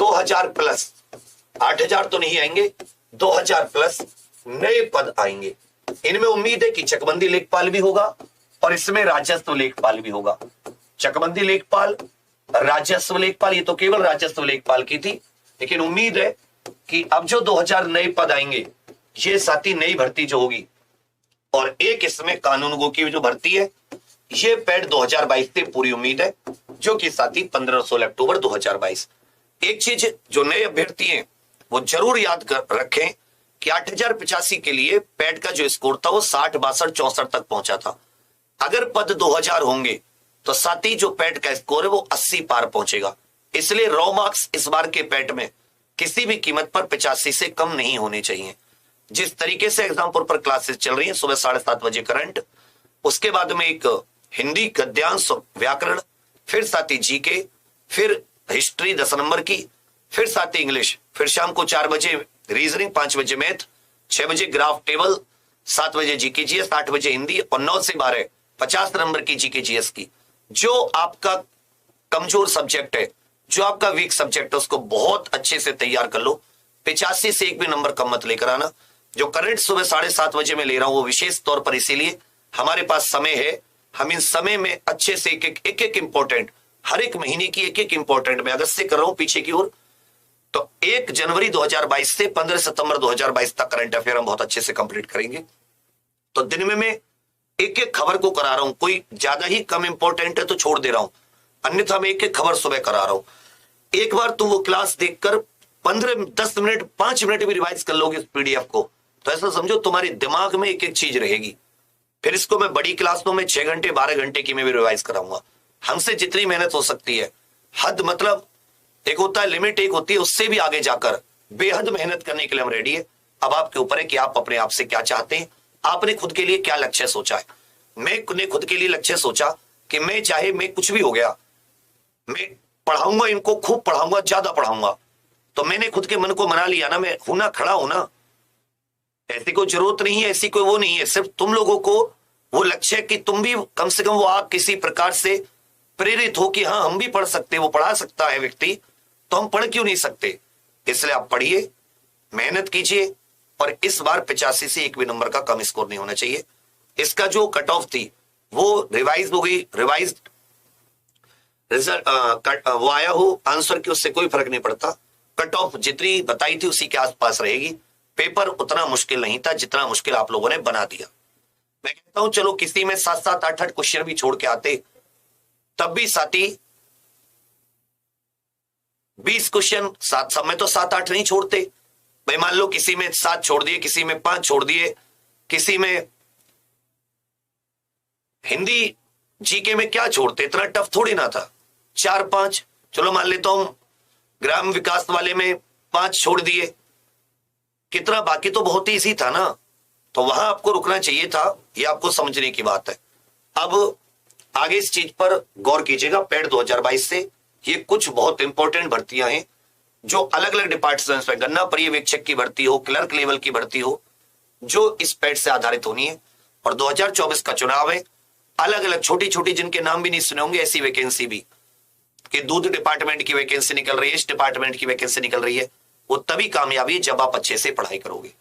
2000 plus, 8000 तो नहीं आएंगे, 2000 प्लस नए पद आएंगे। इनमें उम्मीद है कि चकबंदी लेखपाल भी होगा और इसमें राजस्व लेखपाल भी होगा। चकबंदी लेखपाल, राजस्व लेखपाल, ये तो केवल राजस्व लेखपाल की थी, लेकिन उम्मीद है कि अब जो 2000 नए पद आएंगे ये साथी नई भर्ती जो होगी, और एक इसमें कानूनगो की जो भर्ती है ये पैड 2022 से पूरी उम्मीद है, जो कि साथी 15-16 अक्टूबर 2022। एक चीज जो नए अभ्यर्थी हैं वो जरूर याद रखें कि 8085 के लिए पैड का जो स्कोर था वो 60, 62, 64 तक पहुंचा था। अगर पद 2000 होंगे तो साथी जो पैड का स्कोर है वो 80 पार पहुंचेगा। इसलिए रॉ मार्क्स इस बार के पैड में किसी भी कीमत पर 85 से कम नहीं होने चाहिए। जिस तरीके से एग्जाम्पल पर क्लासेस चल रही हैं, सुबह 7:30 बजे करंट, उसके बाद में एक हिंदी गद्यांश व्याकरण, फिर साथ ही जीके, फिर हिस्ट्री 10 नंबर की, फिर साथ ही इंग्लिश, फिर शाम को 4 बजे रीजनिंग, 5 बजे मैथ, 6 बजे ग्राफ टेबल, 7 बजे जीके जीएस, 8 बजे हिंदी और 9 से 12 50 नंबर की जीके जीएस की। जो आपका कमजोर सब्जेक्ट है, जो आपका वीक सब्जेक्ट है, उसको बहुत अच्छे से तैयार कर लो। 85 से एक भी नंबर कम मत लेकर आना। जो करंट सुबह 7:30 बजे में ले रहा हूं वो विशेष तौर पर इसीलिए हमारे पास समय है, हम इन समय में अच्छे से एक एक इंपॉर्टेंट, हर एक महीने की एक एक इंपॉर्टेंट मैं अगस्त से कर रहा हूं पीछे की ओर, तो 1 जनवरी 2022 से 15 सितंबर 2022 तक करंट अफेयर हम बहुत अच्छे से कंप्लीट करेंगे। तो दिन में मैं एक एक खबर को करा रहा हूं, कोई ज्यादा ही कम इंपॉर्टेंट है तो छोड़ दे रहा हूं, अन्यथा मैं एक एक खबर सुबह करा रहा हूं। एक बार तुम वो क्लास देखकर 15-10 मिनट 5 मिनट भी रिवाइज कर लोगे इस पीडीएफ को, तो ऐसा समझो तुम्हारे दिमाग में एक एक चीज रहेगी। फिर इसको मैं बड़ी क्लासों में 6 घंटे 12 घंटे की मैं भी रिवाइज कराऊंगा। हमसे जितनी मेहनत हो सकती है, हद मतलब एक होता है लिमिट, एक होती है उससे भी आगे जाकर बेहद मेहनत करने के लिए हम रेडी है। अब आपके ऊपर है कि आप अपने आप से क्या चाहते हैं, आपने खुद के लिए क्या लक्ष्य सोचा है। मैंने खुद के लिए लक्ष्य सोचा कि मैं चाहे मैं कुछ भी हो गया, मैं पढ़ाऊंगा, इनको खूब पढ़ाऊंगा, ज्यादा पढ़ाऊंगा। तो मैंने खुद के मन को मना लिया ना, मैं हूं ना, खड़ा हूं ना। ऐसी कोई जरूरत नहीं है, ऐसी कोई वो नहीं है, सिर्फ तुम लोगों को वो लक्ष्य है कि तुम भी कम से कम वो आप किसी प्रकार से प्रेरित हो कि हाँ हम भी पढ़ सकते, वो पढ़ा सकता है व्यक्ति, तो हम पढ़ क्यों नहीं सकते। इसलिए आप पढ़िए, मेहनत कीजिए, और इस बार 85 से एक भी नंबर का कम स्कोर नहीं होना चाहिए। इसका जो कट ऑफ थी वो रिवाइज हो गई, रिवाइज रिजल्ट वो आया हो आंसर की, उससे कोई फर्क नहीं पड़ता। कट ऑफ जितनी बताई थी उसी के आसपास रहेगी। पेपर उतना मुश्किल नहीं था जितना मुश्किल आप लोगों ने बना दिया। मैं कहता हूं चलो किसी में 7-7, 8-8 क्वेश्चन भी छोड़ के आते, तब भी साथी 20 क्वेश्चन, 7 सब में तो 7-8 नहीं छोड़ते भाई। मान लो किसी में 7 छोड़ दिए, किसी में 5 छोड़ दिए, किसी में हिंदी जीके में क्या छोड़ते, इतना टफ थोड़ी ना था, 4-5 चलो मान लेता हूं। ग्राम विकास वाले में 5 छोड़ दिए, कितना बाकी तो बहुत ही इजी था ना, तो वहां आपको रुकना चाहिए था। ये आपको समझने की बात है। अब आगे इस चीज पर गौर कीजिएगा। पैड 2022 से ये कुछ बहुत इंपॉर्टेंट भर्तियां हैं जो अलग अलग डिपार्टमेंट्स में, गन्ना पर्यवेक्षक की भर्ती हो, क्लर्क लेवल की भर्ती हो, जो इस पैड से आधारित होनी है। और 2024 का चुनाव है, अलग अलग छोटी छोटी जिनके नाम भी नहीं सुने होंगे ऐसी वैकेंसी भी, कि दूध डिपार्टमेंट की वैकेंसी निकल रही है, इस डिपार्टमेंट की वैकेंसी निकल रही है, वो तभी कामयाबी है जब आप अच्छे से पढ़ाई करोगे।